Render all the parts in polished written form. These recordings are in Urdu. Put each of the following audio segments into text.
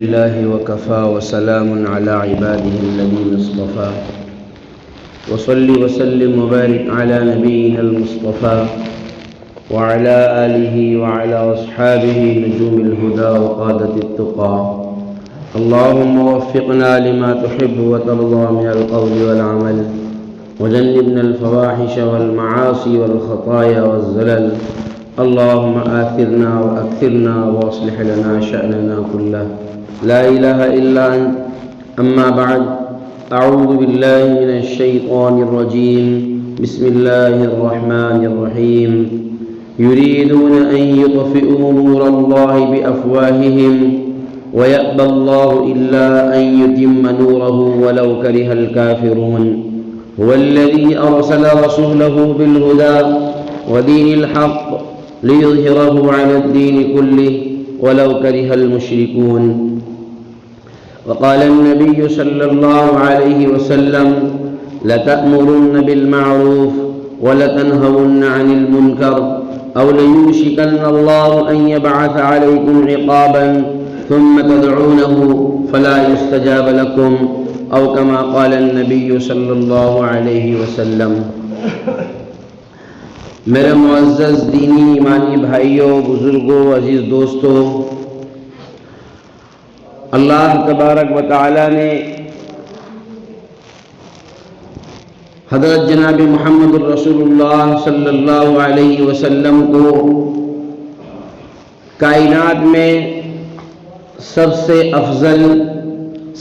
الله وكفى وسلام على عباده الذين اصطفى وصل وسلم وبارك على نبينا المصطفى وعلى آله وعلى أصحابه نجوم الهدى وقادة التقى. اللهم وفقنا لما تحب وترضى من القول والعمل وجنبنا الفواحش والمعاصي والخطايا والزلل. اللهم آثرنا وأكثرنا وأصلح لنا شأننا كله. لا إله إلا أنت. أما بعد، أعوذ بالله من الشيطان الرجيم. بسم الله الرحمن الرحيم. يريدون أن يطفئوا نور الله بأفواههم ويأبى الله إلا أن يتم نوره ولو كره الكافرون. هو الذي أرسل رسوله بالهدى ودين الحق ليظهره على الدين كله ولو كره المشركون. وقال النبي صلى الله عليه وسلم: لتأمرن بالمعروف ولتنهون عن المنكر أو ليوشكن الله أن يبعث عليكم عقابا ثم تدعونه فلا يستجاب لكم، أو كما قال النبي صلی اللہ علیہ وسلم. میرے معزز دینی ایمانی بھائیوں، بزرگوں، عزیز دوستوں، اللہ تبارک و تعالی نے حضرت جناب محمد الرسول اللہ صلی اللہ علیہ وسلم کو کائنات میں سب سے افضل،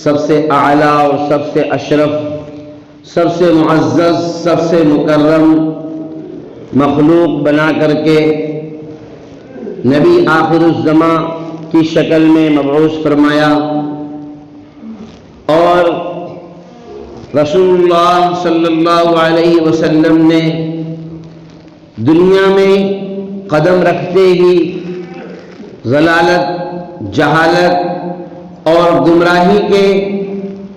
سب سے اعلیٰ اور سب سے اشرف، سب سے معزز، سب سے مکرم مخلوق بنا کر کے نبی آخر الزماں کی شکل میں مبعوث فرمایا، اور رسول اللہ صلی اللہ علیہ وسلم نے دنیا میں قدم رکھتے ہی ضلالت، جہالت اور گمراہی کے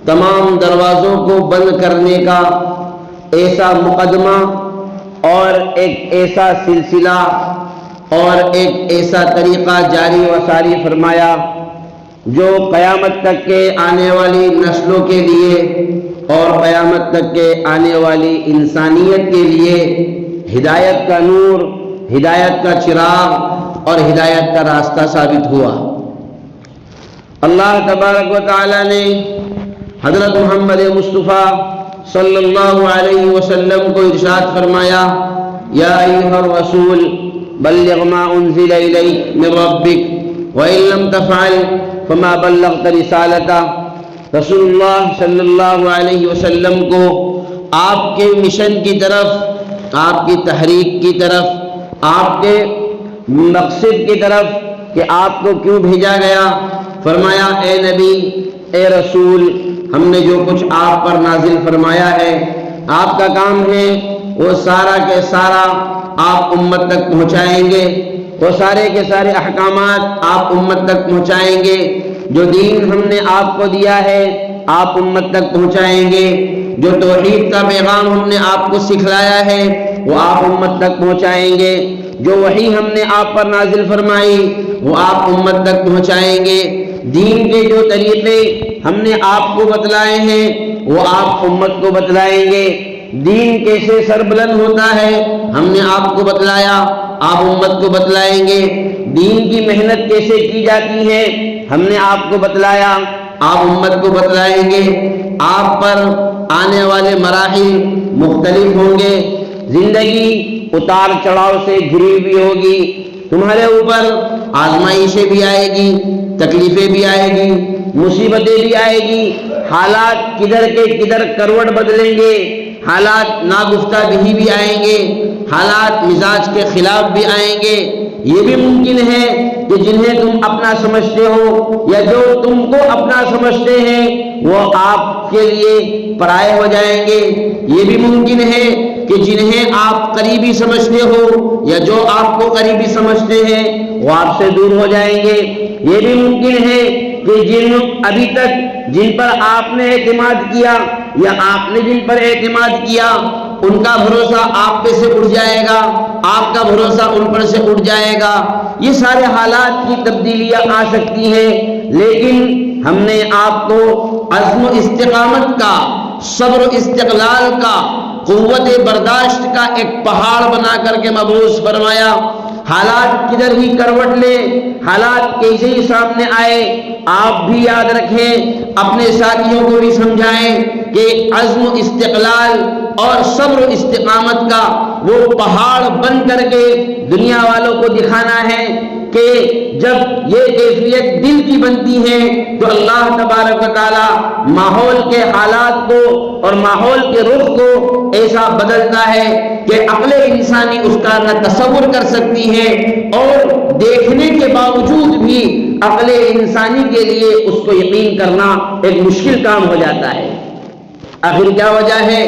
تمام دروازوں کو بند کرنے کا ایسا مقدمہ اور ایک ایسا سلسلہ اور ایک ایسا طریقہ جاری و ساری فرمایا جو قیامت تک کے آنے والی نسلوں کے لیے اور قیامت تک کے آنے والی انسانیت کے لیے ہدایت کا نور، ہدایت کا چراغ اور ہدایت کا راستہ ثابت ہوا. اللہ تبارک و تعالی نے حضرت محمد مصطفیٰ صلی اللہ علیہ وسلم کو ارشاد فرمایا: یا ایھا الرسول بلغ ما انزل الیک من ربک وان لم تفعل فما بلغت رسالتہ. رسول اللہ صلی اللہ علیہ وسلم کو آپ کے مشن کی طرف، آپ کی تحریک کی طرف، آپ کے مقصد کی طرف کہ آپ کو کیوں بھیجا گیا، فرمایا: اے نبی، اے رسول، ہم نے جو کچھ آپ پر نازل فرمایا ہے، آپ کا کام ہے وہ سارا کے سارا آپ امت تک پہنچائیں گے، وہ سارے کے سارے احکامات آپ امت تک پہنچائیں گے. جو دین ہم نے آپ کو دیا ہے آپ امت تک پہنچائیں گے. جو توحید کا پیغام ہم نے آپ کو سکھلایا ہے وہ آپ امت تک پہنچائیں گے. جو وحی ہم نے آپ پر نازل فرمائی وہ آپ امت تک پہنچائیں گے. دین کے جو طریقے ہم نے آپ کو بتلائے ہیں وہ آپ امت کو بتلائیں گے. دین کیسے سربلند ہوتا ہے ہم نے آپ کو بتلایا، آپ امت کو بتلائیں گے. دین کی محنت کیسے کی جاتی ہے ہم نے آپ کو بتلایا، آپ امت کو بتلائیں گے. آپ پر آنے والے مراحل مختلف ہوں گے، زندگی اتار چڑھاؤ سے گھری ہوئی ہوگی، تمہارے اوپر آزمائشیں بھی آئے گی، تکلیفیں بھی آئے گی، مصیبتیں بھی آئے گی، حالات کدھر کے کدھر کروٹ بدلیں گے، حالات ناگفتگی بھی آئیں گے، حالات مزاج کے خلاف بھی آئیں گے. یہ بھی ممکن ہے کہ جنہیں تم اپنا سمجھتے ہو یا جو تم کو اپنا سمجھتے ہیں وہ آپ کے لیے پرائے ہو جائیں گے. یہ بھی ممکن ہے کہ جنہیں آپ قریبی سمجھتے ہو یا جو آپ کو قریبی سمجھتے ہیں وہ آپ سے دور ہو جائیں گے. یہ بھی ممکن ہے کہ ابھی تک جن پر آپ نے اعتماد کیا یا آپ نے جن پر اعتماد کیا ان کا بھروسہ آپ پہ سے اٹھ جائے گا، آپ کا بھروسہ ان پر سے اٹھ جائے گا. یہ سارے حالات کی تبدیلیاں آ سکتی ہیں. لیکن ہم نے آپ کو عزم و استقامت کا، صبر و استقلال کا، قوت برداشت کا ایک پہاڑ بنا کر کے مبعوث فرمایا۔ حالات کدھر ہی کروٹ لے، حالات کیسے ہی سامنے آئے، آپ بھی یاد رکھیں، اپنے ساتھیوں کو بھی سمجھائیں کہ عزم و استقلال اور صبر و استقامت کا وہ پہاڑ بن کر کے دنیا والوں کو دکھانا ہے کہ جب یہ کیفیت دل کی بنتی ہے تو اللہ تبارک و تعالی ماحول کے حالات کو اور ماحول کے رخ کو ایسا بدلتا ہے کہ عقل انسانی اس کا نہ تصور کر سکتی ہے، اور دیکھنے کے باوجود بھی عقل انسانی کے لیے اس کو یقین کرنا ایک مشکل کام ہو جاتا ہے۔ آخر کیا وجہ ہے؟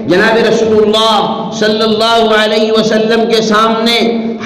جناب رسول اللہ صلی اللہ علیہ وسلم کے سامنے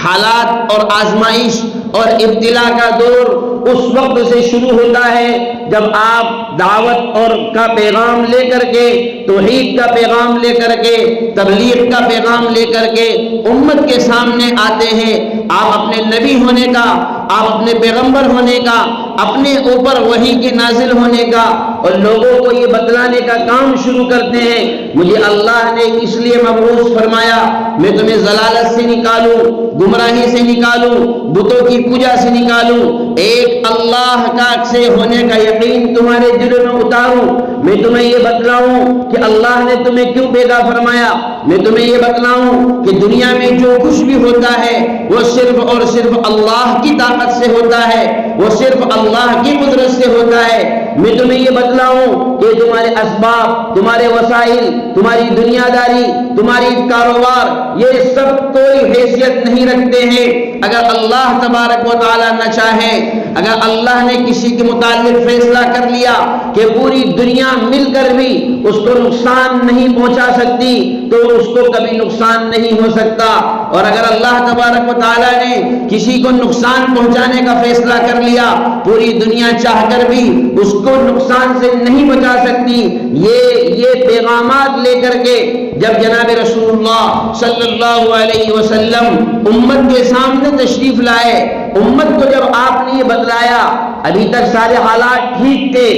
حالات اور آزمائش اور ابتلا کا دور اس وقت سے شروع ہوتا ہے جب آپ دعوت اور کا پیغام لے کر کے، توحید کا پیغام لے کر کے، تبلیغ کا پیغام لے کر کے امت کے سامنے آتے ہیں۔ آپ اپنے نبی ہونے کا، آپ اپنے پیغمبر ہونے کا، اپنے اوپر وحی کے نازل ہونے کا اور لوگوں کو یہ بتلانے کا کام شروع کرتے ہیں، مجھے اللہ نے اس لیے مبعوث فرمایا، میں تمہیں ضلالت سے نکالوں، گمراہی سے نکالوں، بتوں کی پوجا سے نکالوں، ایک اللہ کا سے ہونے کا یقین تمہارے دلوں میں اتاروں، میں تمہیں یہ بتلاؤں کہ اللہ نے تمہیں کیوں پیدا فرمایا، میں تمہیں یہ بتلاؤں کہ دنیا میں جو کچھ بھی ہوتا ہے وہ صرف اور صرف اللہ کی طاقت سے ہوتا ہے، وہ صرف اللہ کی قدرت سے ہوتا ہے، میں تمہیں یہ بتلاؤں کہ تمہارے اسباب، تمہارے وسائل، تمہاری دنیا داری، تمہاری کاروبار، یہ سب کوئی حیثیت نہیں رکھتے ہیں اگر اللہ تبارک و تعالیٰ نہ چاہے۔ اگر اللہ نے کسی کے متعلق فیصلہ کر لیا کہ پوری دنیا مل کر بھی اس کو نقصان نہیں پہنچا سکتی تو اس کو کبھی نقصان نہیں ہو سکتا، اور اگر اللہ تبارک و تعالیٰ نے کسی کو نقصان پہنچانے کا فیصلہ کر لیا، پوری دنیا چاہ کر بھی اس کو نقصان سے نہیں بچا سکتی۔ یہ پیغامات لے کر کے جب جناب رسول اللہ صلی اللہ علیہ وسلم امت کے سامنے تشریف لائے، امت کو جب آپ نے یہ بتلایا، ابھی تک سارے حالات ٹھیک تھے،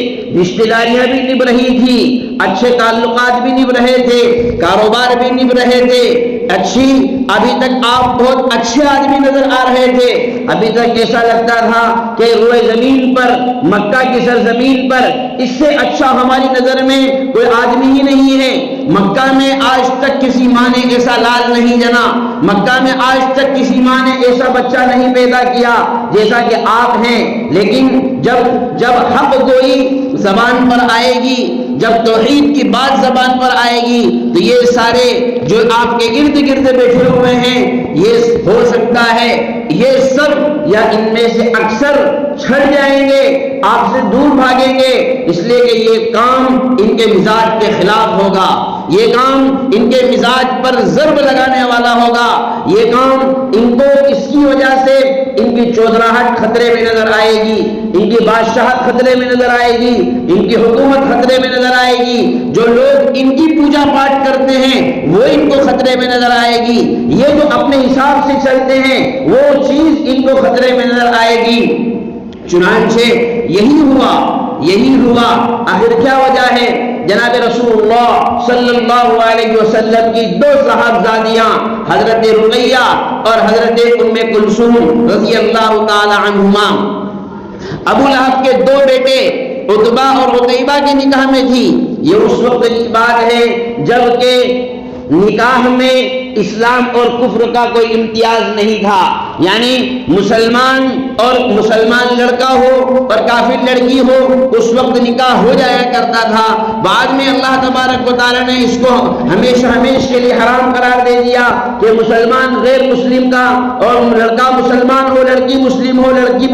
رشتہ داریاں بھی نبھ رہی تھی، اچھے تعلقات بھی نبھ رہے تھے، کاروبار بھی نبھ رہے تھے، ابھی تک آپ بہت اچھے آدمی نظر آ رہے تھے، ابھی تک ایسا لگتا تھا کہ روئے زمین پر، مکہ کی سرزمین پر اس سے اچھا ہماری نظر میں کوئی آدمی ہی نہیں ہے۔ مکہ میں آج تک کسی ماں نے ایسا لال نہیں جنا، مکہ میں آج تک کسی ماں نے ایسا بچہ نہیں پیدا کیا جیسا کہ آپ ہیں، لیکن جب حق گوئی زبان پر آئے گی، جب توحید کی بات زبان پر آئے گی تو یہ سارے جو آپ کے ارد گرد بیٹھے ہوئے ہیں، یہ ہو سکتا ہے یہ سب یا ان میں سے اکثر چھڑ جائیں گے، آپ سے دور بھاگیں گے، اس لیے کہ یہ کام ان کے مزاج کے خلاف ہوگا، یہ کام ان کے مزاج پر ضرب لگانے والا ہوگا، یہ کام ان کو اس کی وجہ سے ان کی چودراہٹ خطرے میں نظر آئے گی، ان کی بادشاہت خطرے میں نظر آئے گی، ان کی حکومت خطرے میں نظر آئے گی، جو لوگ ان کی پوجا پاٹ کرتے ہیں وہ ان کو خطرے میں نظر آئے گی، یہ جو اپنے حساب سے چلتے ہیں وہ چیز ان کو خطرے میں نظر آئے گی۔ چنانچہ یہی ہوا۔ آخر کیا وجہ ہے؟ جناب رسول اللہ صلی اللہ علیہ وسلم کی دو صاحبزادیاں حضرت رقیہ اور حضرت ام کلثوم رضی اللہ تعالی عنہما، ابو لہب کے دو بیٹے عتبہ اور عتیبہ کے نکاح میں تھی۔ یہ اس وقت کی بات ہے جب کہ نکاح میں اسلام اور کفر کا کوئی امتیاز نہیں تھا، یعنی مسلمان لڑکا ہو اور کافر لڑکی ہو اس وقت نکاح ہو جایا کرتا تھا۔ بعد میں اللہ تبارک و تعالی نے اس کو ہمیشہ کے لیے حرام قرار دے دیا کہ مسلمان غیر مسلم کا، اور لڑکا مسلمان ہو لڑکی مسلم ہو، لڑکی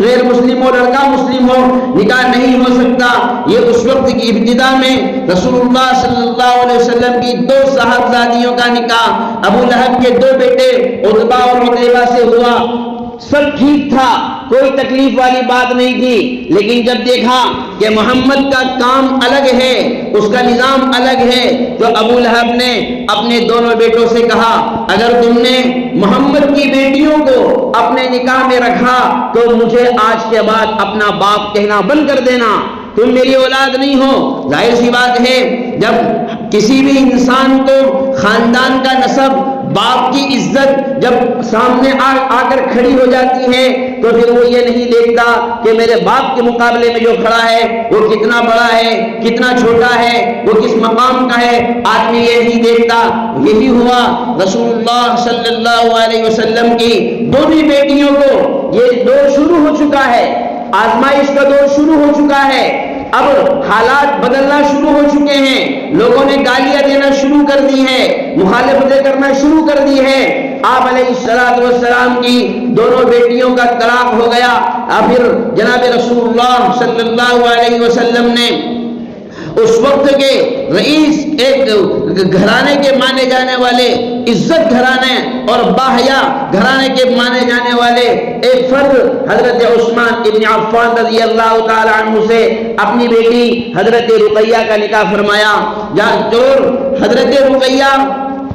غیر مسلم ہو لڑکا مسلم ہو، نکاح نہیں ہو سکتا۔ یہ اس وقت کی ابتدا میں رسول اللہ صلی اللہ علیہ وسلم کی دو صاحبزادیوں کا نکاح ابو لہب کے دو بیٹے عتبہ اور عتیبہ سے ہوا۔ سب ٹھیک تھا، کوئی تکلیف والی بات نہیں تھی، لیکن جب دیکھا کہ محمد کا کام الگ ہے، اس کا نظام الگ ہے، تو ابو لہب نے اپنے دونوں بیٹوں سے کہا اگر تم نے محمد کی بیٹیوں کو اپنے نکاح میں رکھا تو مجھے آج کے بعد اپنا باپ کہنا بند کر دینا، تم میری اولاد نہیں ہو۔ ظاہر سی بات ہے جب کسی بھی انسان کو خاندان کا نسب، باپ کی عزت جب سامنے آ کر کھڑی ہو جاتی ہے تو پھر وہ یہ نہیں دیکھتا کہ میرے باپ کے مقابلے میں جو کھڑا ہے وہ کتنا بڑا ہے، کتنا چھوٹا ہے، وہ کس مقام کا ہے، آدمی یہ نہیں دیکھتا۔ یہی ہوا رسول اللہ صلی اللہ علیہ وسلم کی دونوں بیٹیوں کو یہ دور شروع ہو چکا ہے، آزمائش کا دور شروع ہو چکا ہے، اب حالات بدلنا شروع ہو چکے ہیں، لوگوں نے گالیاں دینا شروع کر دی ہے، مخالفتیں کرنا شروع کر دی ہے۔ آپ علیہ السلام کی دونوں بیٹیوں کا طلاق ہو گیا، اور پھر جناب رسول اللہ صلی اللہ علیہ وسلم نے اس وقت کے رئیس، ایک گھرانے کے مانے جانے والے، عزت گھرانے اور باحیا گھرانے کے مانے جانے والے ایک فرد حضرت عثمان ابن عفان رضی اللہ تعالی عنہ سے اپنی بیٹی حضرت رقیہ کا نکاح فرمایا، جو حضرت رقیہ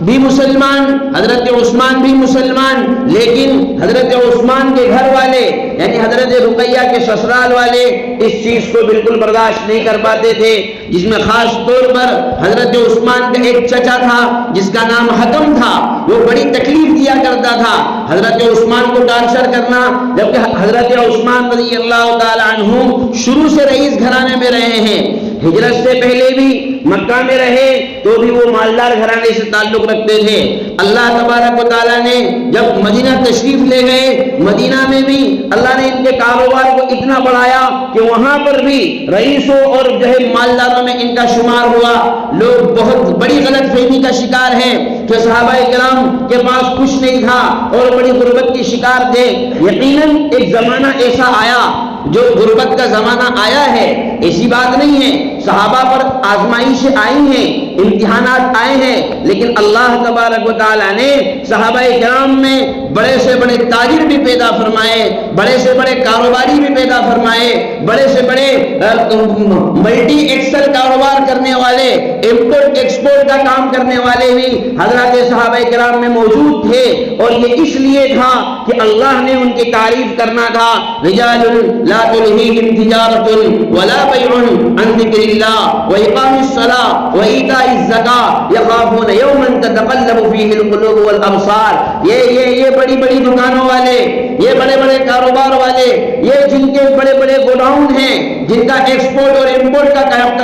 بھی مسلمان، حضرت عثمان بھی مسلمان، لیکن حضرت عثمان کے گھر والے یعنی حضرت رقیہ کے سسرال والے اس چیز کو بالکل برداشت نہیں کر پاتے تھے، جس میں خاص طور پر حضرت عثمان کا ایک چچا تھا جس کا نام حکم تھا، وہ بڑی تکلیف دیا کرتا تھا حضرت عثمان کو ٹارچر کرنا، جبکہ حضرت عثمان رضی اللہ تعالی عنہ شروع سے رئیس گھرانے میں رہے ہیں، ہجرت سے پہلے بھی مکہ میں رہے تو بھی وہ مالدار گھرانے سے تعلق رکھتے تھے۔ اللہ تبارک و تعالیٰ نے جب مدینہ تشریف لے گئے، مدینہ میں بھی اللہ نے ان کے کاروبار کو اتنا بڑھایا کہ وہاں پر بھی رئیسوں اور جو ہے مالداروں میں ان کا شمار ہوا۔ لوگ بہت بڑی غلط فہمی کا شکار ہیں کہ صحابہ کرام کے پاس کچھ نہیں تھا اور بڑی غربت کی شکار تھے۔ یقیناً ایک زمانہ ایسا آیا، جو غربت کا زمانہ آیا ہے، ایسی بات نہیں ہے، صحابہ پر آزمائشیں آئی ہیں، امتحانات آئے ہیں، لیکن اللہ تبارک و تعالیٰ نے صحابہ کرام میں بڑے سے بڑے تاجر بھی پیدا فرمائے، بڑے سے بڑے کاروباری بھی پیدا فرمائے، بڑے سے بڑے ملٹی ایکسل کاروبار کرنے والے، امپورٹ ایکسپورٹ کا کام کرنے والے بھی حضرات صحابہ کرام میں موجود تھے، اور یہ اس لیے تھا کہ اللہ نے ان کی تعریف کرنا تھا، رجال لا تلہیہم تجارۃ ولا بیع عن ذکر اللہ واقام الصلاۃ وایتاء الزکاۃ یخافون یوما تتقلب فیہ القلوب والابصار۔ یہ بڑی بڑی دکانوں والے، یہ بڑے بڑے کاروبار والے، یہ جن کے بڑے بڑے گوڈاؤن ہیں، جن کا ایکسپورٹ اور امپورٹ کا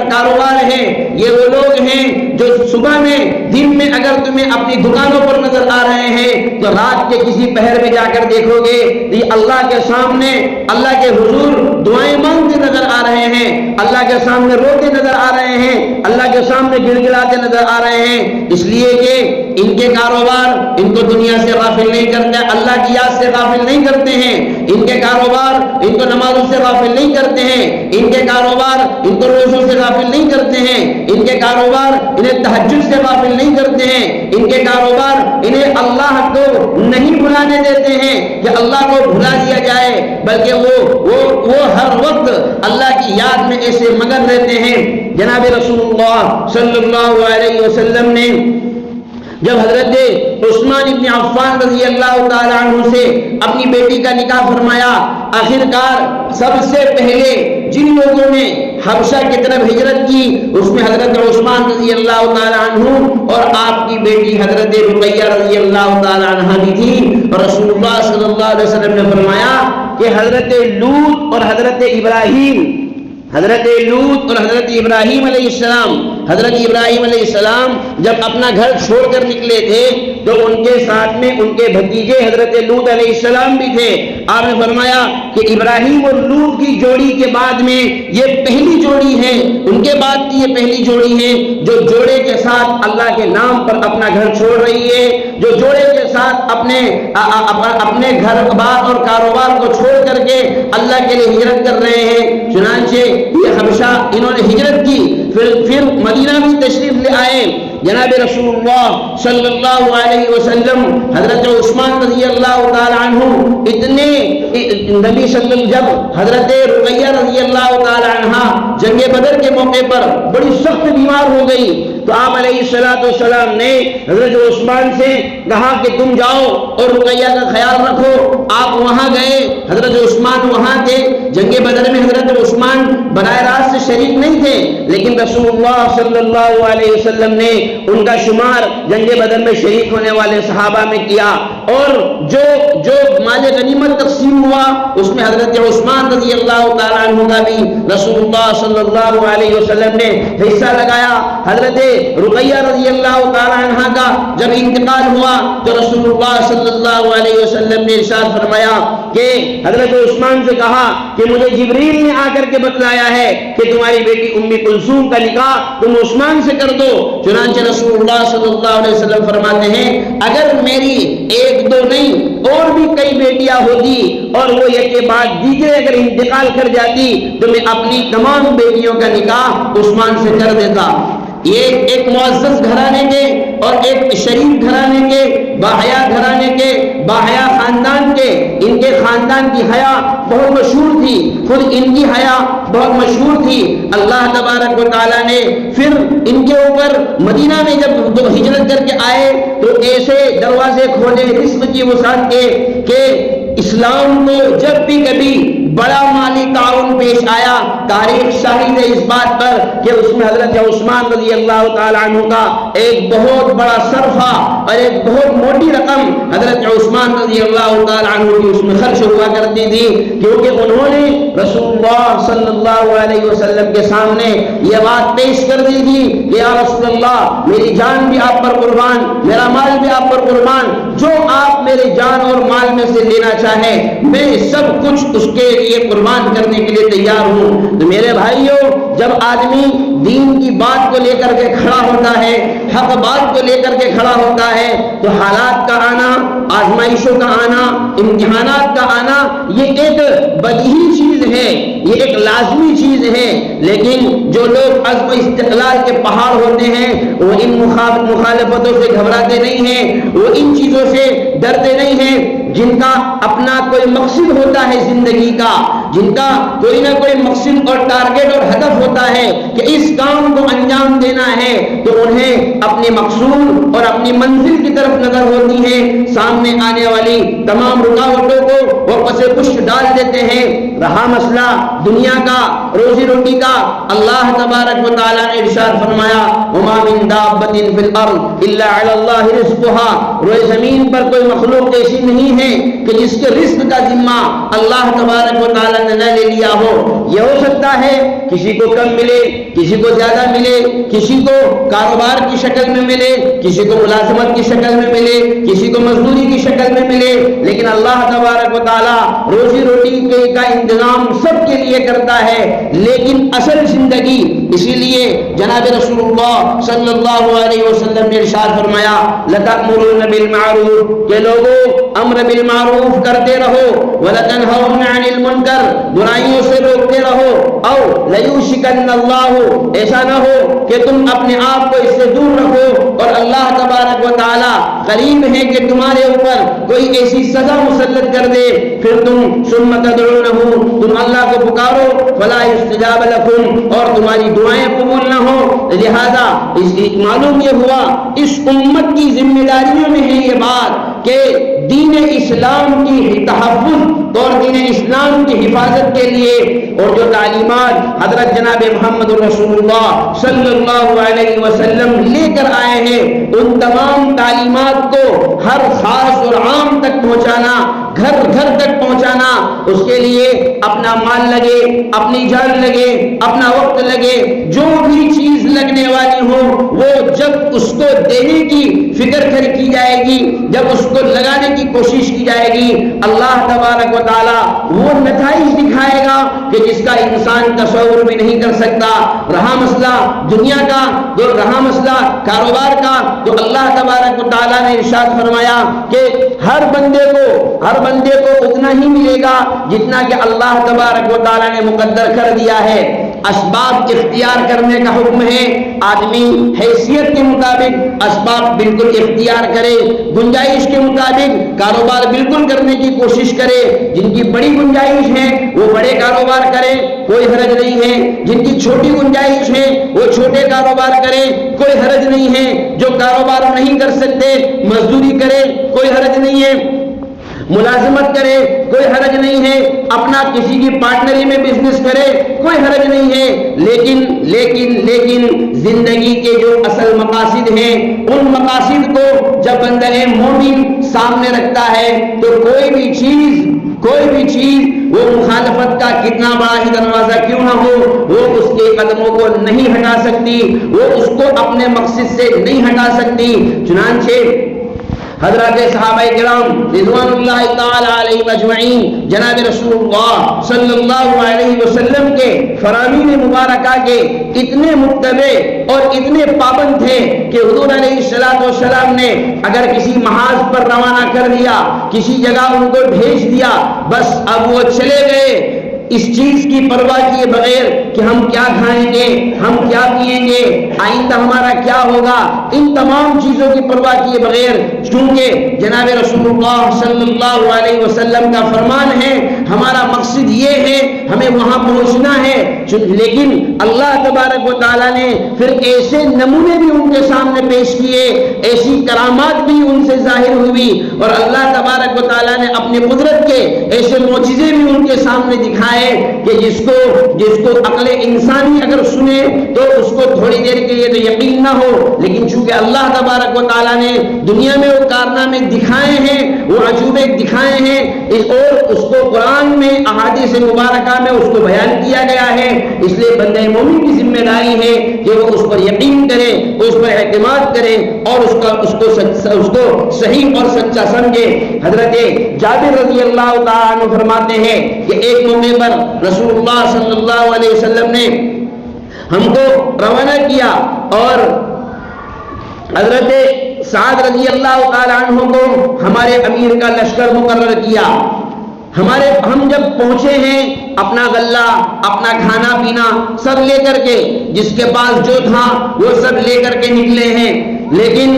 کاروبار ہے، یہ وہ لوگ ہیں جو صبح میں دن میں اگر تمہیں اپنی دکانوں پر نظر آ رہے ہیں تو رات کے کسی پہر میں جا کر دیکھو گے یہ اللہ کے سامنے، اللہ کے حضور دعائیں مانگتے نظر آ رہے ہیں، اللہ کے سامنے روتے نظر آ رہے ہیں، اللہ کے سامنے گڑ گڑاتے نظر آ رہے ہیں، اس لیے کہ ان کے کاروبار ان کو دنیا سے غافل نہیں کرتے، اللہ کی یاد سے غافل نہیں کرتے ہیں، ان کے کاروبار ان کو نمازوں سے غافل نہیں کرتے ہیں، ان کے کاروبار ان کو روزوں سے غافل نہیں کرتے ہیں، ان کے کاروبار انہیں تہجد سے غافل نہیں کرتے ہیں، ان کے کاروبار انہیں اللہ کو نہیں بھلانے دیتے ہیں کہ اللہ کو بھلا دیا جائے، بلکہ وہ ہر وقت اللہ کی یاد میں ایسے مگن رہتے ہیں۔ جناب رسول اللہ صلی اللہ علیہ وسلم نے جب حضرت عثمان ابن عفان رضی اللہ تعالی عنہ سے اپنی بیٹی کا نکاح فرمایا، آخرکار سب سے پہلے جن لوگوں نے حبشہ کی طرف ہجرت کی اس میں حضرت عثمان رضی اللہ تعالی عنہ اور آپ کی بیٹی حضرت رقیہ رضی اللہ تعالی عنہ بھی تھی، اور رسول اللہ صلی اللہ علیہ وسلم نے فرمایا کہ حضرت لوط اور حضرت ابراہیم حضرت ابراہیم علیہ السلام جب اپنا گھر چھوڑ کر نکلے تھے تو ان کے ساتھ میں ان کے بھتیجے حضرت لوط علیہ السلام بھی تھے۔ آپ نے فرمایا کہ ابراہیم اور لوط کی جوڑی کے بعد میں یہ پہلی جوڑی ہے، ان کے بعد کی یہ پہلی جوڑی ہے جو جوڑے کے ساتھ اللہ کے نام پر اپنا گھر چھوڑ رہی ہے، جو جوڑے کے ساتھ اپنے گھر بار اور کاروبار کو چھوڑ کر کے اللہ کے لیے ہجرت کر رہے ہیں۔ چنانچہ یہ حبشہ انہوں نے ہجرت کی، پھر مدینہ بھی تشریف لے آئے، جناب رسول اللہ صلی اللہ علیہ وسلم حضرت عثمان رضی اللہ تعالی عنہ اتنے نبی جب حضرت رقیہ رضی اللہ تعالی عنہ جنگ بدر کے موقع پر بڑی سخت بیمار ہو گئی تو آپ علیہ السلام نے حضرت عثمان سے کہا کہ تم جاؤ اور رقیہ کا خیال رکھو۔ آپ وہاں گئے، حضرت عثمان وہاں تھے۔ جنگ بدر میں حضرت عثمان براہ راست سے شریک نہیں تھے، لیکن رسول اللہ صلی اللہ علیہ وسلم نے ان کا شمار جنگ بدر میں شریک ہونے والے صحابہ میں کیا، اور جو مال غنیمت تقسیم ہوا اس میں حضرت عثمان رضی اللہ تعالیٰ عنہ کا بھی رسول اللہ صلی اللہ علیہ وسلم نے حصہ لگایا۔ حضرت رقیہ رضی اللہ تعالیٰ عنہ کا جب انتقال ہوا تو رسول اللہ صلی اللہ علیہ وسلم نے ارشاد فرمایا کہ حضرت عثمان سے کہا کہ مجھے جبریل نے آ کر کے بتلایا ہے کہ تمہاری بیٹی ام کلثوم کا نکاح تم عثمان سے کر دو۔ چنانچہ رسول اللہ صلی اللہ علیہ وسلم فرماتے ہیں اگر میری ایک دو نہیں اور بھی کئی بیٹیاں ہوتی اور وہ یک کے بعد دیگرے اگر انتقال کر جاتی تو میں اپنی تمام بیٹیوں کا نکاح عثمان سے کر دیتا۔ یہ ایک معزز گھرانے کے اور ایک شریف گھرانے کے، باحیا گھرانے کے، باحیا خاندان کے، ان کے خاندان کی حیا بہت مشہور تھی، خود ان کی حیا بہت مشہور تھی۔ اللہ تبارک و تعالیٰ نے پھر ان کے اوپر مدینہ میں جب ہجرت کر کے آئے تو ایسے دروازے کھولے رزق کی وسعت کے کہ اسلام کو جب بھی کبھی بڑا مالی تعاون پیش آیا، تاریخ شاہد ہے اس بات پر کہ اس میں حضرت عثمان رضی اللہ تعالیٰ عنہ کا ایک بہت بڑا صرفہ اور ایک بہت موٹی رقم حضرت عثمان رضی اللہ تعالیٰ عنہ کی اس میں خرچ ہوا کرتی تھی، کیونکہ انہوں نے رسول اللہ صلی اللہ علیہ وسلم کے سامنے یہ بات پیش کر دی تھی کہ یا رسول اللہ میری جان بھی آپ پر قربان، میرا مال بھی آپ پر قربان، جو آپ میرے جان اور مال میں سے لینا چاہیں میں سب کچھ اس کے لیے قربان کرنے کے لیے تیار ہوں۔ تو میرے بھائیوں، جب آدمی دین کی بات کو لے کر کے کھڑا ہوتا ہے، حق بات کو لے کر کے کھڑا ہوتا ہے تو حالات کا آنا، آزمائشوں کا آنا، امتحانات کا آنا یہ ایک بدیہی چیز ہے، یہ ایک لازمی چیز ہے، لیکن جو لوگ عزم و استقلال کے پہاڑ ہوتے ہیں وہ ان مخالفتوں سے گھبراتے نہیں ہیں، وہ ان چیزوں سے ڈرتے نہیں ہیں، جن کا اپنا کوئی مقصد ہوتا ہے زندگی کا، جن کا کوئی نہ کوئی مقصد اور ٹارگٹ اور ہدف ہوتا ہے کہ اس کام کو انجام دینا ہے، تو انہیں اپنے مقصود اور اپنی منزل کی طرف نظر ہوتی ہے، سامنے آنے والی تمام رکاوٹوں کو وہ پس پشت ڈال دیتے ہیں۔ رہا مسئلہ دنیا کا، روزی روٹی کا، اللہ تبارک و تعالیٰ نے ارشاد فرمایا وما من دابۃ فی الارض الا علی اللہ رزقها، روئے زمین پر کوئی مخلوق ایسی نہیں ہے کہ جس کے رزق کا ذمہ اللہ تبارک و تعالیٰ نے نہ لے لیا ہو۔ یہ ہو سکتا ہے کسی کو کم ملے، کسی کو زیادہ ملے، کسی کو کاروبار کی شکل میں ملے، کسی کو ملازمت کی شکل میں ملے، کسی کو مزدوری کی شکل میں ملے، لیکن اللہ تبارک و تعالیٰ روزی روٹی کا انتظام سب کے لیے کرتا ہے۔ لیکن اصل زندگی، اسی لیے جناب رسول اللہ صلی اللہ علیہ وسلم نے ارشاد فرمایا لَتَأْمُرُونَ بِالْمَعْرُوفِ کہ لوگوں امر بالمعروف کرتے رہو، وَلَتَنْهَوْنَ عَنِ الْمُنْكَرِ برائیوں سے روکتے رہو، او لَيُوشِكَنَّ اللَّهُ ایسا نہ ہو کہ تم اپنے آپ کو اس سے دور رکھو اور اللہ تبارک و تعالی قریب ہے کہ تمہارے اوپر کوئی ایسی سزا مسلط کر دے، پھر تم ثم تدعونہ تم اللہ کو پکارو فلا يستجاب لكم اور تمہاری دعائیں قبول نہ ہو۔ لہذا اس معلوم یہ ہوا اس امت کی ذمہ داریوں میں ہے یہ بات کہ دین اسلام کی تحفظ اور دین اسلام کی حفاظت کے لیے اور جو تعلیمات حضرت جناب محمد رسول اللہ صلی اللہ علیہ وسلم لے کر آئے ہیں ان تمام تعلیمات کو ہر خاص اور عام تک پہنچانا، گھر گھر تک پہنچانا، اس کے لیے اپنا مال لگے، اپنی جان لگے، اپنا وقت لگے، جو بھی چیز لگنے والی ہو وہ جب اس کو دینے کی فکر کی جائے گی، جب اس کو لگانے کی کوشش کی جائے گی، اللہ تبارک و تعالی وہ نتائج دکھائے گا کہ جس کا انسان تصور بھی نہیں کر سکتا۔ رہا مسئلہ دنیا کا، جو رہا مسئلہ کاروبار کا، تو اللہ تبارک و تعالی نے ارشاد فرمایا کہ ہر بندے کو اتنا ہی ملے گا جتنا کہ اللہ تبارک و تعالی نے مقدر کر دیا ہے۔ اسباب اختیار کرنے کا حکم ہے. آدمی حیثیت کے مطابق اسباب بالکل اختیار کرے, گنجائش کے مطابق کاروبار بالکل کرنے کی کوشش کرے. جن کی بڑی گنجائش ہے وہ بڑے کاروبار کرے, کوئی حرج نہیں ہے. جن کی چھوٹی گنجائش ہے وہ چھوٹے کاروبار کرے, کوئی حرج نہیں ہے. جو کاروبار نہیں کر سکتے مزدوری کرے, کوئی حرج نہیں ہے. ملازمت کرے, کوئی حرج نہیں ہے. اپنا کسی کی پارٹنری میں بزنس کرے, کوئی حرج نہیں ہے. لیکن لیکن لیکن زندگی کے جو اصل مقاصد ہیں, ان مقاصد کو جب بندہ مومن سامنے رکھتا ہے تو کوئی بھی چیز وہ مخالفت کا کتنا بڑا ہی دروازہ کیوں نہ ہو, وہ اس کے قدموں کو نہیں ہٹا سکتی, وہ اس کو اپنے مقصد سے نہیں ہٹا سکتی. چنانچہ حضرات صحابہ کرام رضوان اللہ تعالی علیہم اجمعین جناب رسول اللہ صلی اللہ علیہ وسلم کے فرامین مبارکہ کے اتنے متبع اور اتنے پابند تھے کہ حضور علیہ السلام نے اگر کسی محاذ پر روانہ کر دیا, کسی جگہ ان کو بھیج دیا, بس اب وہ چلے گئے اس چیز کی پرواہ کیے بغیر کہ ہم کیا کھائیں گے, ہم کیا پئیں گے, آئندہ ہمارا کیا ہوگا. ان تمام چیزوں کی پرواہ کیے بغیر, چونکہ جناب رسول اللہ صلی اللہ علیہ وسلم کا فرمان ہے ہمارا مقصد یہ ہے, ہمیں وہاں پہنچنا ہے. لیکن اللہ تبارک و تعالیٰ نے پھر ایسے نمونے بھی ان کے سامنے پیش کیے, ایسی کرامات بھی ان سے ظاہر ہوئی, اور اللہ تبارک و تعالیٰ نے اپنی قدرت کے ایسے معجزے بھی ان کے سامنے دکھائے کہ جس کو عقل انسانی اگر سنے تو اس کو تھوڑی دیر کے لیے تو یقین نہ ہو. لیکن چونکہ اللہ تبارک و تعالیٰ نے دنیا میں وہ کارنامے دکھائے ہیں, وہ عجوبے دکھائے ہیں, اور اس کو قرآن میں احادیث مبارکہ میں اس کو بیان کیا گیا ہے, اس لیے بندہ مومن کی ذمہ داری ہے کہ وہ اس پر یقین کرے, اس پر اعتماد کرے, اور اس کو صحیح اور سچا سمجھے. حضرت جابر رضی اللہ تعالیٰ عنہ فرماتے ہیں کہ ایک موقع پر رسول اللہ صلی اللہ علیہ وسلم نے ہم کو روانہ کیا اور حضرت سعد رضی اللہ تعالیٰ عنہ کو ہمارے امیر کا لشکر مقرر کیا. ہم جب پہنچے ہیں اپنا غلہ, اپنا کھانا پینا سب لے کر کے, جس کے پاس جو تھا وہ سب لے کر کے نکلے ہیں. لیکن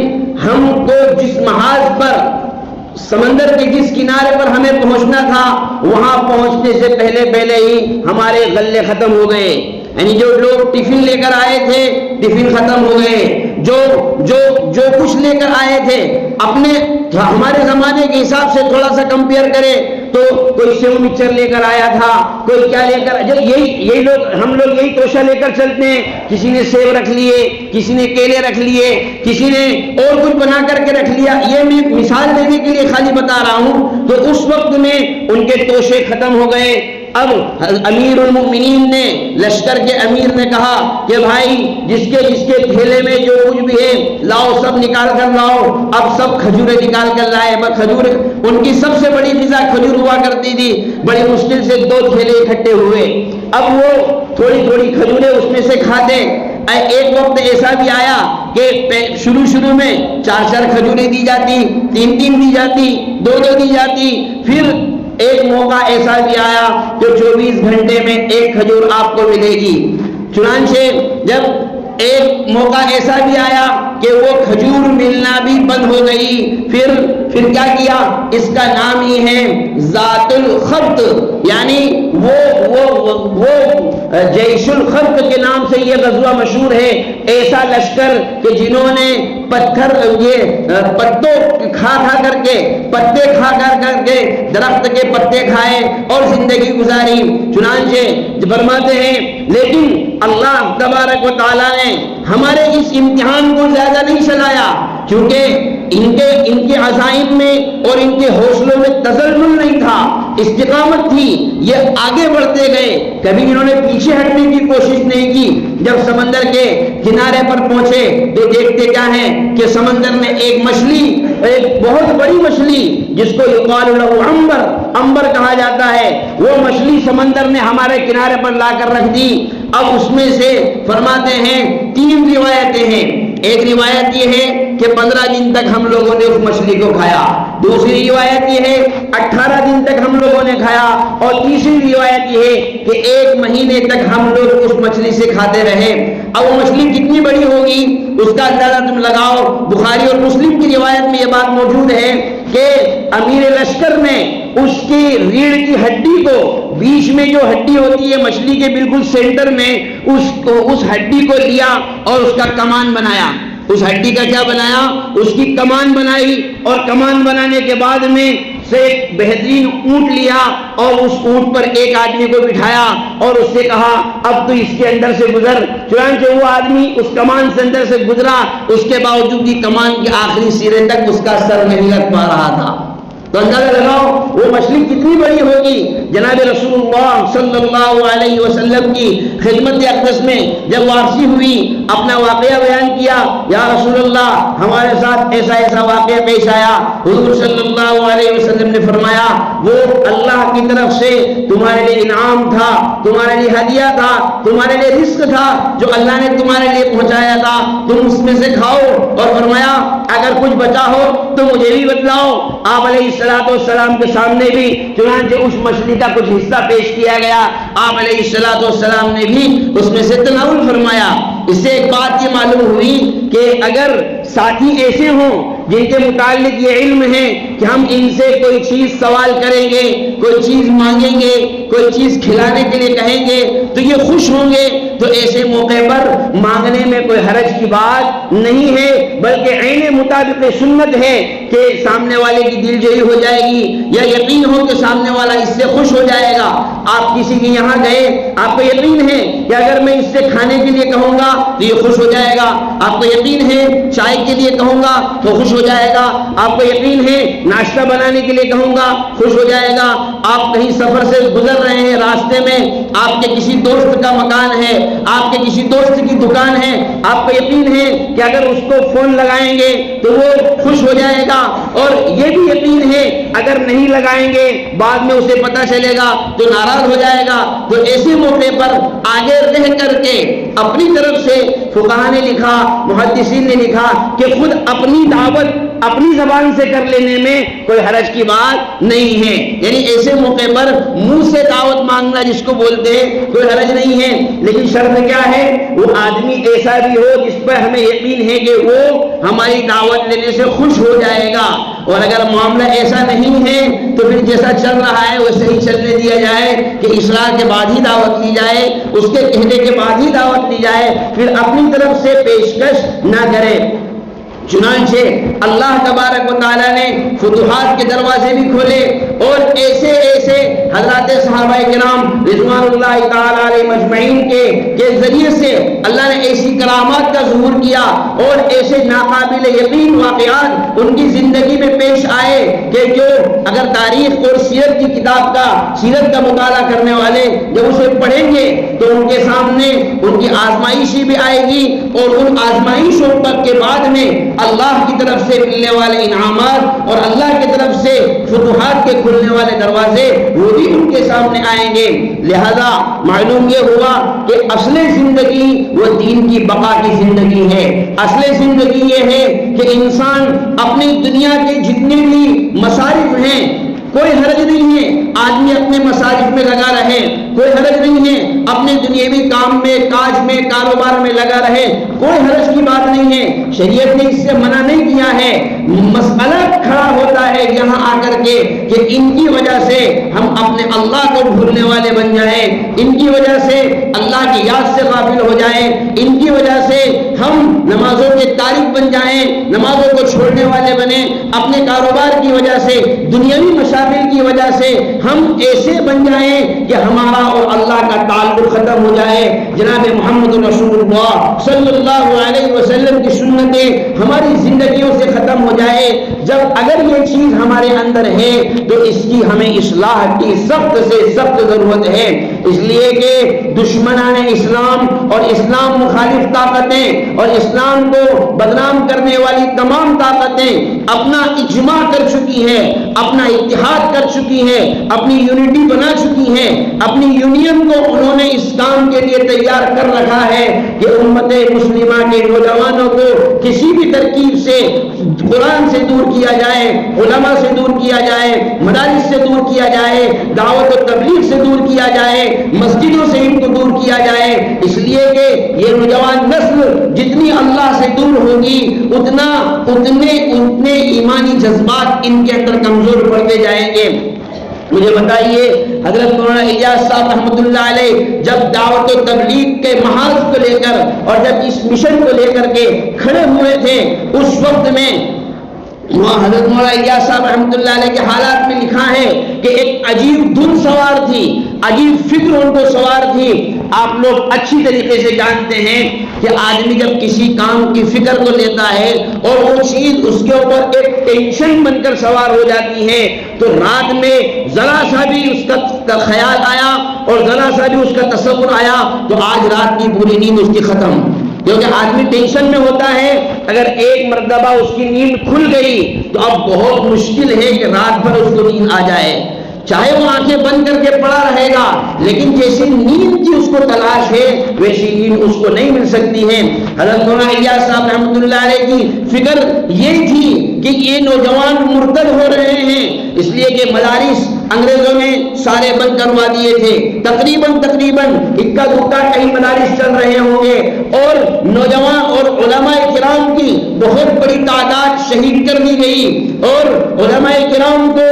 ہم کو جس محاذ پر, سمندر کے جس کنارے پر ہمیں پہنچنا تھا, وہاں پہنچنے سے پہلے ہی ہمارے غلے ختم ہو گئے. یعنی جو لوگ ٹفن لے کر آئے تھے ٹفن ختم ہو گئے, جو کچھ لے کر آئے تھے اپنے ہمارے زمانے کے حساب سے تھوڑا سا کمپیئر کرے تو کوئی سیو مکسچر لے کر آیا تھا, کوئی کیا لے کر, یہی لوگ ہم لوگ یہی توشہ لے کر چلتے ہیں. کسی نے سیب رکھ لیے, کسی نے کیلے رکھ لیے, کسی نے اور کچھ بنا کر کے رکھ لیا. یہ میں مثال دینے کے لیے خالی بتا رہا ہوں. تو اس وقت میں ان کے توشے ختم ہو گئے. اب امیر المؤمنین نے, لشکر کے امیر نے کہا کہ بھائی جس کے تھیلے میں جو کچھ بھی ہے لاؤ, سب نکال کر لاؤ. اب سب کھجوریں نکال کر لائے. کھجور ان کی سب سے بڑی غذا کھجور ہوا کرتی تھی. بڑی مشکل سے 2 تھیلے اکٹھے ہوئے. اب وہ تھوڑی کھجوریں اس میں سے کھاتے. ایک وقت ایسا بھی آیا کہ شروع میں 4 کھجوریں دی جاتی, 3 دی جاتی, 2 دی جاتی. پھر ایک موقع ایسا بھی آیا کہ 24 گھنٹے میں 1 کھجور آپ کو ملے گی. چنانچہ جب ایک موقع ایسا بھی آیا کہ وہ کھجور ملنا بھی بند ہو گئی. پھر کیا کیا, اس کا نام ہی ہے ذات الخبط, یعنی وہ جیش الخبط کے نام سے یہ غزوہ مشہور ہے. ایسا لشکر کہ جنہوں نے پتوں کھا کر کے, پتے کھا کر کے, درخت کے پتے کھائے اور زندگی گزاری. چنانچہ فرماتے ہیں لیکن اللہ تبارک و تعالیٰ نے ہمارے اس امتحان کو زیادہ نہیں چلایا, کیونکہ ان کے عزائم میں اور ان کے حوصلوں میں تزلزل نہیں تھا, استقامت تھی. یہ آگے بڑھتے گئے, کبھی انہوں نے پیچھے ہٹنے کی کوشش نہیں کی. جب سمندر کے کنارے پر پہنچے تو دیکھتے کیا ہیں کہ سمندر میں ایک مچھلی, ایک بہت بڑی مچھلی جس کو یقال لہ عنبر کہا جاتا ہے, وہ مچھلی سمندر نے ہمارے کنارے پر لا کر رکھ دی. اب اس میں سے فرماتے ہیں 3 روایتیں ہیں. ایک روایت یہ ہے کہ 15 دن تک ہم لوگوں نے اس مچھلی کو کھایا، دوسری روایت یہ ہے 18 دن تک ہم لوگوں نے کھایا، اور تیسری روایت یہ ہے کہ 1 مہینے تک ہم لوگ اس مچھلی سے کھاتے رہے۔ اب وہ مچھلی کتنی بڑی ہوگی اس کا اندازہ تم لگاؤ۔ بخاری اور مسلم کی روایت میں یہ بات موجود ہے کہ امیر لشکر نے اس کی ریڑھ کی ہڈی کو، بیچ میں جو ہڈی ہوتی ہے مچھلی کے بالکل سینٹر میں، اس ہڈی کو لیا اور اس کا کمان بنایا۔ اس ہڈی کا کیا بنایا؟ اس کی کمان بنائی، اور کمان بنانے کے بعد میں سے ایک بہترین اونٹ لیا اور اس اونٹ پر ایک آدمی کو بٹھایا اور اس سے کہا اب تو اس کے اندر سے گزر۔ چنانچہ وہ آدمی اس کمان سے اندر سے گزرا، اس کے باوجود بھی کمان کے آخری سرے تک اس کا سر نہیں لگ پا رہا تھا۔ تو اندازہ لگاؤ وہ مچھلی کتنی بڑی ہوگی۔ جناب رسول اللہ صلی اللہ علیہ وسلم کی خدمت اقدس میں جب واپسی ہوئی، اپنا واقعہ بیان کیا، یا رسول اللہ ہمارے ساتھ ایسا ایسا واقعہ پیش آیا۔ حضور صلی اللہ علیہ وسلم نے فرمایا وہ اللہ کی طرف سے تمہارے لیے انعام تھا، تمہارے لیے ہدیہ تھا، تمہارے لیے رزق تھا جو اللہ نے تمہارے لیے پہنچایا تھا، تم اس میں سے کھاؤ۔ اور فرمایا اگر کچھ بچا ہو تو مجھے بھی بتلاؤ۔ آپ علیہ السلام کے سامنے بھی چنانچہ اس مچھلی کا کچھ حصہ پیش کیا گیا، آپ علیہ السلام نے بھی اس میں سے تناول فرمایا۔ اس سے ایک بات یہ معلوم ہوئی کہ اگر ساتھی ایسے ہوں جن کے متعلق یہ علم ہے کہ ہم ان سے کوئی چیز سوال کریں گے، کوئی چیز مانگیں گے، کوئی چیز کھلانے کے لیے کہیں گے تو یہ خوش ہوں گے، تو ایسے موقع پر مانگنے میں کوئی حرج کی بات نہیں ہے، بلکہ عین مطابق سنت ہے کہ سامنے والے کی دل جوئی ہو جائے گی، یا یقین ہو کہ سامنے والا اس سے خوش ہو جائے گا۔ آپ کسی کے یہاں گئے، آپ کو یقین ہے کہ اگر میں اس سے کھانے کے لیے کہوں گا تو یہ خوش ہو جائے گا، آپ کو یقین ہے چائے کے لیے کہوں گا تو خوش ہو جائے گا، آپ کو یقین ہے ناشتہ بنانے کے لیے کہوں گا خوش ہو جائے گا، آپ کہیں سفر سے گزر رہے ہیں، راستے میں آپ کے کسی دوست کا مکان ہے، آپ کے کسی دوست کی دکان ہے، آپ کو یقین ہے کہ اگر اس کو فون لگائیں گے تو وہ خوش ہو جائے گا، اور یہ بھی یقین ہے اگر نہیں لگائیں گے بعد میں اسے پتہ چلے گا تو ناراض ہو جائے گا۔ تو ایسے موقع پر آگے رہ کر کے اپنی طرف سے فقہاء نے لکھا، محدثین نے لکھا کہ خود اپنی دعوت اپنی زبان سے کر لینے میں کوئی حرج کی بات نہیں ہے، یعنی ایسے موقع پر منہ سے دعوت مانگنا جس کو بولتے ہیں کوئی حرج نہیں ہے، لیکن شرط کیا ہے وہ آدمی ایسا بھی ہو جس پر ہمیں یقین ہے کہ وہ ہماری دعوت لینے سے خوش ہو جائے گا، اور اگر معاملہ ایسا نہیں ہے تو پھر جیسا چل رہا ہے ویسے ہی چلنے دیا جائے کہ اصرار کے بعد ہی دعوت لی جائے، اس کے کہنے کے بعد ہی دعوت لی جائے، پھر اپنی طرف سے پیشکش نہ کرے۔ چنانچہ اللہ تبارک و تعالیٰ نے فتوحات کے دروازے بھی کھولے، اور ایسے ایسے حضرات صحابہ کرام رضوان اللہ تعالیٰ علیہ مجمعین کے ذریعے سے اللہ نے ایسی کرامات کا ظہور کیا، اور ایسے ناقابل یقین واقعات ان کی زندگی میں پیش آئے کہ جو اگر تاریخ اور سیرت کی کتاب کا، سیرت کا مطالعہ کرنے والے جب اسے پڑھیں گے تو ان کے سامنے ان کی آزمائشی بھی آئے گی، اور ان آزمائشوں کے بعد میں اللہ کی طرف سے ملنے والے انعامات اور اللہ کی طرف سے فتوحات کے کھلنے والے دروازے وہ بھی ان کے سامنے آئیں گے۔ لہذا معلوم یہ ہوا کہ اصل زندگی وہ دین کی بقا کی زندگی ہے۔ اصل زندگی یہ ہے کہ انسان اپنی دنیا کے جتنے بھی مصارف ہیں کوئی حرج نہیں ہے آدمی اپنے مصارف میں لگا رہے، کوئی حرج نہیں ہے اپنے دنیاوی کام میں، کاج میں، کاروبار میں لگا رہے، کوئی حرج کی بات نہیں ہے، شریعت نے اس سے منع نہیں کیا ہے۔ مسئلہ کھڑا ہوتا ہے یہاں آ کر کے کہ ان کی وجہ سے ہم اپنے اللہ کو بھولنے والے بن جائیں، ان کی وجہ سے اللہ کی یاد سے غافل ہو جائیں، ان کی وجہ سے ہم نمازوں کے تارک بن جائیں، نمازوں کو چھوڑنے والے بنیں، اپنے کاروبار کی وجہ سے، دنیاوی مشاغل کی وجہ سے ہم ایسے بن جائیں کہ ہمارا اور اللہ کا تعلق ختم ہو جائے۔ جناب محمد رسول اللہ صلی اللہ علیہ وسلم کی سنتیں ہماری زندگیوں سے ختم ہو جائے۔ جب اگر یہ چیز ہمارے اندر ہے تو اس کی ہمیں اصلاح کی سخت سے سخت ضرورت ہے، اس لیے کہ دشمنان اسلام اور اسلام مخالف طاقتیں اور اسلام کو بدنام کرنے والی تمام طاقتیں اپنا اجماع کر چکی ہیں، اپنا اتحاد کر چکی ہیں، اپنی یونٹی بنا چکی ہیں، اپنی یونین کو انہوں نے اس کام کے لیے تیار کر رکھا ہے کہ امت مسلمہ کے نوجوانوں کو کسی بھی ترکیب سے قرآن سے دور کیا جائے، علماء سے دور کیا جائے، مدارس سے دور کیا جائے، دعوت و تبلیغ سے دور کیا جائے، مسجدوں سے ان کو دور کیا جائے، اس لیے کہ یہ نوجوان نسل جتنی اللہ سے دور ہوگی اتنے ایمانی جذبات ان کے اندر کمزور پڑتے جائیں گے۔ مجھے بتائیے حضرت مولانا الیاس صاحب رحمۃ اللہ علیہ جب دعوت و تبلیغ کے محاذ کو لے کر اور جب اس مشن کو لے کر کے کھڑے ہوئے تھے، اس وقت میں حضرت مولانا الیاس صاحب رحمۃ اللہ علیہ کے حالات میں لکھا ہے کہ ایک عجیب دھن سوار تھی، عجیب فکر ان کو سوار تھی۔ آپ لوگ اچھی طریقے سے جانتے ہیں کہ آدمی جب کسی کام کی فکر کو لیتا ہے اور وہ چیز اس کے اوپر ایک ٹینشن بن کر سوار ہو جاتی ہے تو رات میں ذرا سا بھی اس کا خیال آیا اور ذرا سا بھی اس کا تصور آیا تو آج رات کی پوری نیند اس کی ختم، کیونکہ آدمی ٹینشن میں ہوتا ہے۔ اگر ایک مرتبہ اس کی نیند کھل گئی تو اب بہت مشکل ہے کہ رات بھر اس کو نیند آ جائے، چاہے وہ آنکھیں بند کر کے پڑا رہے گا، لیکن جیسی نیند کی اس کو تلاش ہے ویسی نیند اس کو نہیں مل سکتی ہے۔ حضرت مولانا الیاس صاحب رحمۃ اللہ علیہ کی فکر یہ تھی کہ یہ نوجوان مرتد ہو رہے ہیں، اس لیے کہ مدارس انگریزوں نے سارے بند کروا دیے تھے، تقریباً اکا دکا کئی مدارس چل رہے ہوں گے، اور نوجوان اور علماء کرام کی بہت بڑی تعداد شہید کر دی گئی، اور علماء کرام کو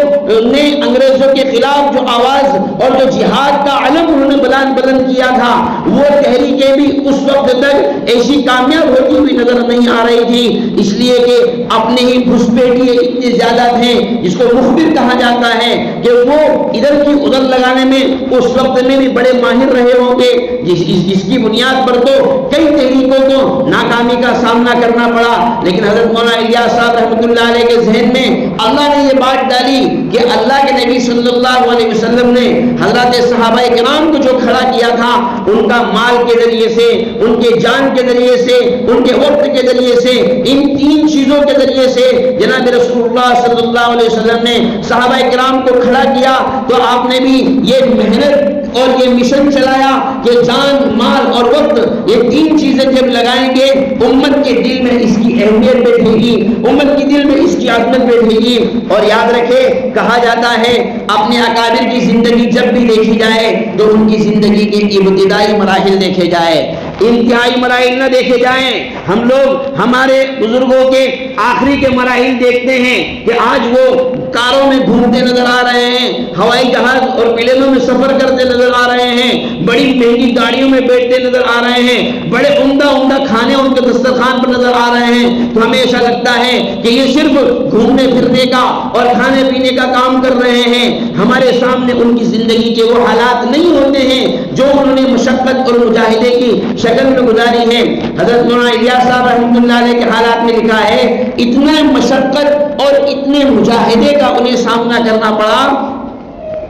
نے انگریزوں کے خلاف جو آواز اور جو جہاد کا علم انہوں نے بلند کیا تھا، وہ تحریکیں بھی اس وقت تک ایسی کامیاب ہوتی ہوئی نظر نہیں آ رہی تھی، اس لیے کہ اپنے ہی گھسپیٹیے اتنے زیادہ تھے جس کو مخبر کہا جاتا ہے کہ وہ ادھر کی ادھر لگانے میں اس وقت میں بھی بڑے ماہر رہے ہوں گے، جس کی بنیاد پر تو کئی تحریکوں کو ناکامی کا سامنا کرنا پڑا۔ لیکن حضرت مولانا الیاس صاحب رحمۃ اللہ علیہ کے ذہن میں اللہ نے یہ بات ڈالی کہ اللہ کے نبی صلی اللہ علیہ وسلم نے حضرات صحابہ کرام کو جو کھڑا کیا تھا، ان کا مال کے ذریعے سے، ان کے جان کے ذریعے سے، ان کے وقت کے ذریعے سے، ان تین چیزوں کے ذریعے سے جناب رسول اللہ صلی اللہ علیہ وسلم نے صحابہ کرام کو کھڑا کیا، تو آپ نے بھی یہ محنت اور یہ مشن چلایا کہ جان، مال اور وقت، یہ تین چیزیں جب لگائیں گے امت کے دل میں اس کی اہمیت بیٹھے گی، امت کے دل میں اس کی عظمت بیٹھے گی۔ اور یاد رکھے کہا جاتا ہے اپنے اکابر کی زندگی جب بھی دیکھی جائے تو ان کی زندگی کے ابتدائی مراحل دیکھے جائے، انتہائی مراحل نہ دیکھے جائیں۔ ہم لوگ ہمارے بزرگوں کے آخری کے مراحل دیکھتے ہیں کہ آج وہ کاروں میں گھومتے نظر آ رہے ہیں، ہوائی جہاز اور پلینوں میں سفر کرتے نظر آ رہے ہیں، بڑی مہنگی گاڑیوں میں بیٹھتے نظر آ رہے ہیں، بڑے عمدہ کھانے ان کے دسترخوان پر نظر آ رہے ہیں، تو ہمیں ایسا لگتا ہے کہ یہ صرف گھومنے پھرنے کا اور کھانے پینے کا کام کر رہے ہیں۔ ہمارے سامنے ان کی زندگی کے وہ حالات نہیں ہوتے ہیں جو انہوں نے مشقت اور مجاہدے کی شکل میں گزاری ہے۔ حضرت مولانا الیاس صاحب رحمۃ اللہ علیہ کے حالات میں لکھا ہے اتنا مشقت اور اتنے مجاہدے کا انہیں سامنا کرنا پڑا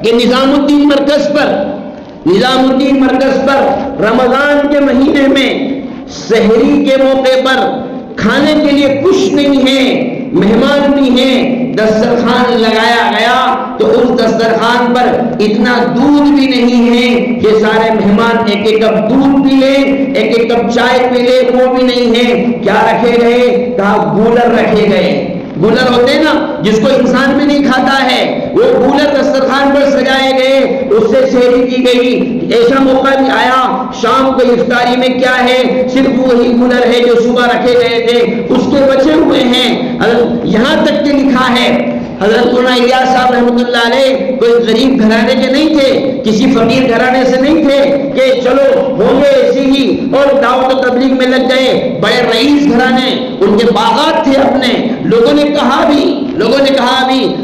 کہ نظام الدین مرکز پر رمضان کے مہینے میں سحری کے موقع پر کھانے کے لیے کچھ نہیں ہے، مہمان بھی ہیں، دسترخوان لگایا گیا تو اس دسترخوان پر اتنا دودھ بھی نہیں ہے کہ سارے مہمان ایک ایک کپ دودھ پی لیں، ایک ایک کپ چائے پی لیں، وہ بھی نہیں ہے۔ کیا رکھے گئے؟ کہا گولر رکھے گئے۔ گولر ہوتے نا جس کو انسان بھی نہیں کھاتا ہے، وہ گولر دسترخوان پر سجائے گئے، اس سے سحری کی گئی۔ ایسا موقع بھی آیا شام کو افطاری میں کیا ہے، صرف وہی گولر ہے جو صبح رکھے گئے تھے، اس کے بچے ہوئے ہیں۔ یہاں تک کہ لکھا ہے حضرت مولانا الیاس صاحب رحمۃ اللہ علیہ کوئی غریب گھرانے کے نہیں تھے، کسی فقیر گھرانے سے نہیں تھے کہ چلو ہوں گے ایسے ہی اور دعوت و تبلیغ میں لگ گئے، بڑے رئیس گھرانے، ان کے باغات تھے اپنے۔ لوگوں نے کہا بھی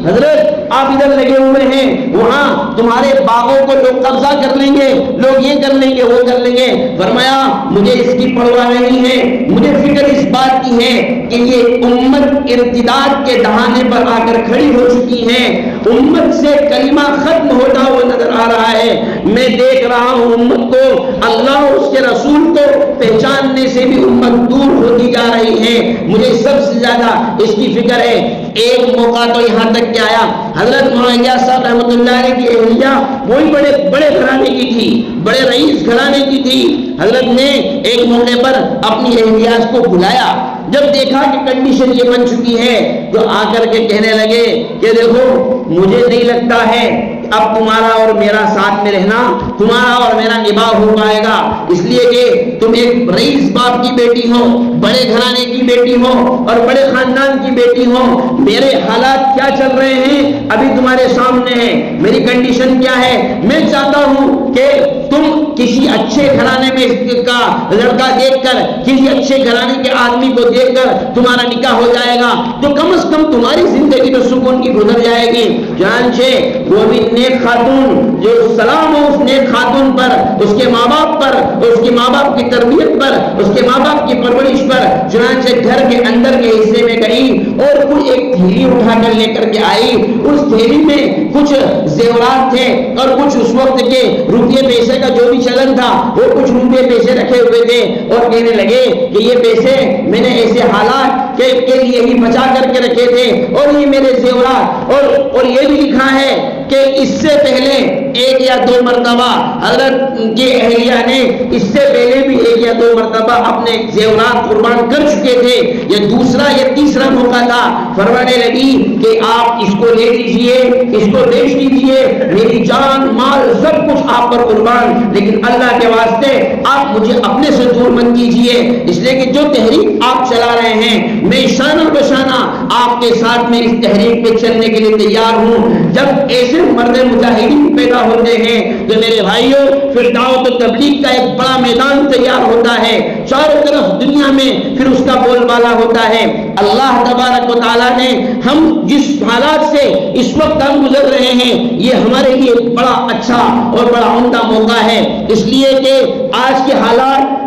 حضرت آپ ادھر لگے ہوئے ہیں، وہاں تمہارے باغوں کو لوگ قبضہ کر لیں گے، لوگ یہ کر لیں گے، وہ کر لیں گے۔ فرمایا مجھے اس کی پرواہ نہیں ہے، مجھے فکر اس بات کی ہے کہ یہ امت ارتداد کے دہانے پر آ کر کھڑی ہو چکی ہے، امت سے کلمہ ختم ہوتا ہوا نظر آ رہا ہے۔ میں دیکھ رہا ہوں امت کو، اللہ اور اس کے رسول کو پہچاننے سے بھی امت دور ہوتی جا رہی ہے۔ مجھے سب سے زیادہ اس کی فکر ہے۔ ایک موقع تو یہاں تک کہ آیا، حضرت معاویہ صاحب رحمۃ اللہ علیہ کی اہلیہ وہی بڑے گھرانے کی تھی، بڑے رئیس گھرانے کی تھی۔ حضرت نے ایک موقع پر اپنی اہلیہ کو بلایا، جب دیکھا کہ کنڈیشن یہ بن چکی ہے تو آ کر کے کہنے لگے کہ دیکھو مجھے نہیں لگتا ہے اب تمہارا اور میرا ساتھ میں رہنا، تمہارا اور میرا نباہ ہو پائے گا، اس لیے کہ تم ایک رئیس باپ کی بیٹی ہو، بڑے گھرانے کی بیٹی ہو اور بڑے خاندان کی بیٹی ہو۔ میرے حالات کیا چل رہے ہیں ابھی تمہارے سامنے ہے، میری کنڈیشن کیا ہے۔ میں چاہتا ہوں کہ تم کسی اچھے گھرانے میں کا لڑکا دیکھ کر، کسی اچھے گھرانے کے آدمی کو دیکھ کر تمہارا نکاح ہو جائے گا تو کم از کم تمہاری زندگی تو سکون کی گزر جائے گی۔ چنانچہ وہ بھی نیک خاتون، جو سلام ہو اس نیک خاتون پر، اس کے ماں باپ پر، اس کے ماں باپ کی تربیت پر، اس کے ماں باپ کی پرورش پر۔ چنانچہ گھر کے اندر کے حصے میں گئی اور کوئی ایک تھیلی اٹھا کر لے کر کے آئی، اس تھیلی میں کچھ زیورات تھے اور کچھ اس وقت کے روپیے پیسے کا جو بھی چلن تھا وہ کچھ روپے پیسے رکھے ہوئے تھے، اور کہنے لگے کہ یہ پیسے میں نے ایسے حالات کے لیے ہی بچا کر کے رکھے تھے، اور یہ میرے زیورات، اور یہ بھی لکھا ہے کہ اس سے پہلے ایک یا دو مرتبہ حضرت کی اہلیہ نے اس سے پہلے بھی ایک یا دو مرتبہ اپنے زیورات قربان کر چکے تھے، یہ دوسرا یا تیسرا موقع تھا۔ فرمانے لگی کہ آپ اس کو لے لیجئے، اس کو بیچ دیجئے، میری جان مال سب کچھ آپ پر قربان، لیکن اللہ کے واسطے آپ مجھے اپنے سے دور مت کیجئے، اس لیے کہ جو تحریک آپ چلا رہے ہیں میں شانہ بشانہ آپ کے ساتھ میں اس تحریک پہ چلنے کے لیے تیار ہوں۔ جب ایسے مرد مجاہدین پیدا ہوتے ہیں تو میرے بھائیوں پھر دعوت و تبلیغ کا ایک بڑا میدان تیار ہوتا ہے، چاروں طرف دنیا میں پھر اس کا بول بالا ہوتا ہے۔ اللہ تبارک و تعالیٰ نے ہم جس حالات سے اس وقت ہم گزر رہے ہیں یہ ہمارے لیے بڑا اچھا اور بڑا عمدہ موقع ہے، اس لیے کہ آج کے حالات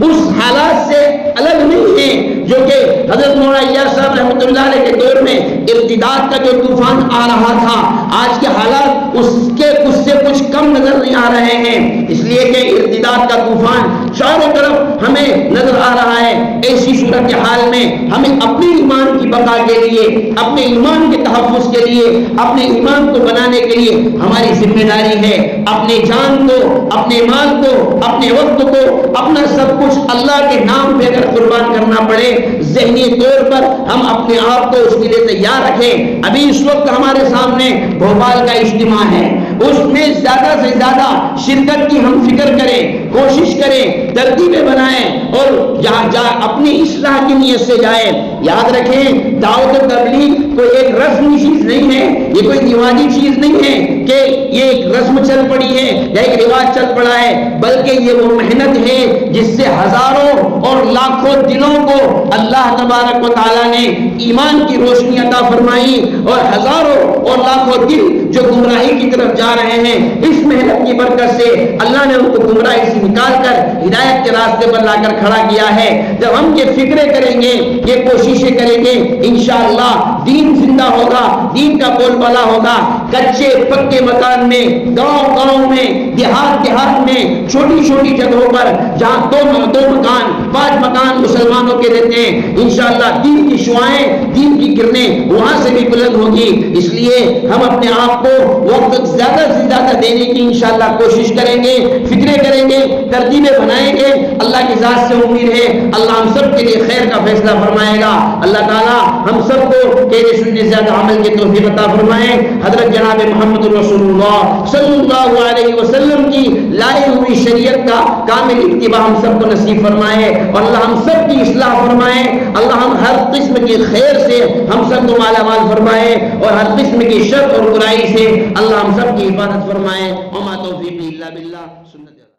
اس حالات سے الگ نہیں ہیں جو کہ حضرت معاویہ صاحب رحمۃ اللہ علیہ کے دور میں ارتداد کا جو طوفان آ رہا تھا، آج کے حالات اس سے کچھ کم نظر نہیں آ رہے ہیں، اس لیے کہ ارتداد کا طوفان چاروں طرف ہمیں نظر آ رہا ہے۔ ایسی صورتحال میں ہمیں اپنے ایمان کی بقا کے لیے، اپنے ایمان کے تحفظ کے لیے، اپنے ایمان کو بنانے کے لیے ہماری ذمہ داری ہے اپنے جان کو، اپنے مال کو، اپنے وقت کو، اپنا سب کچھ اللہ کے نام پہ اگر قربان کرنا پڑے، ذہنی طور پر ہم اپنے آپ کو اس کے لیے تیار رکھیں۔ ابھی اس وقت ہمارے سامنے بھوپال کا اجتماع ہے، اس میں زیادہ سے زیادہ شرکت کی ہم فکر کریں، کوشش کریں، ترتیبیں بنائیں اور جہاں اپنی اصلاح کی نیت سے جائیں۔ یاد رکھیں دعوت و تبلیغ کوئی ایک رسمی چیز نہیں ہے، یہ کوئی رواجی چیز نہیں ہے کہ یہ ایک رسم چل پڑی ہے یا ایک رواج چل پڑا ہے، بلکہ یہ وہ محنت ہے جس سے ہزاروں اور لاکھوں دلوں کو اللہ تبارک و تعالیٰ نے ایمان کی روشنی عطا فرمائی، اور ہزاروں اور لاکھوں دل جو گمراہی کی طرف جا رہے ہیں اس محنت کی برکت سے اللہ نے ان کو گمراہی سے نکال کر ہدایت کے راستے پر لا کر کھڑا کیا ہے۔ جب ہم یہ فکریں کریں گے، یہ کوششیں کریں گے، انشاءاللہ دین زندہ ہوگا، دین کا بول بالا ہوگا۔ کچے پکے مکان میں، گاؤں گاؤں میں، دیہات دیہات میں، چھوٹی چھوٹی جگہوں پر جہاں دو مکان 5 مکان مسلمانوں کے رہتے ہیں، انشاءاللہ دین کی شعائیں، دین کی کرنیں وہاں سے بھی بلند ہوگی۔ اس لیے ہم اپنے آپ کو وقت زیادہ سے زیادہ دینے کی انشاءاللہ کوشش کریں گے، فکریں کریں گے، ترتیبیں بنائیں گے۔ اللہ کی ذات سے امید ہے اللہ ہم سب کے لیے خیر کا فیصلہ فرمائے گا۔ اللہ تعالیٰ ہم سب کو کہنے سننے سے زیادہ عمل کی توفیق عطا فرمائے۔ حضرت جناب محمد رسول اللہ صلی اللہ علیہ وسلم کی لائی ہوئی شریعت کا کامل اتباع ہم سب کو نصیب فرمائے، اور اللہ ہم سب کی اصلاح فرمائے۔ اللہ ہم ہر قسم کی خیر سے ہم سب کو مالا مال فرمائے، اور ہر قسم کی شر اور برائی سے اللہ ہم سب کی حفاظت فرمائے۔ وما توفیقی الا باللہ۔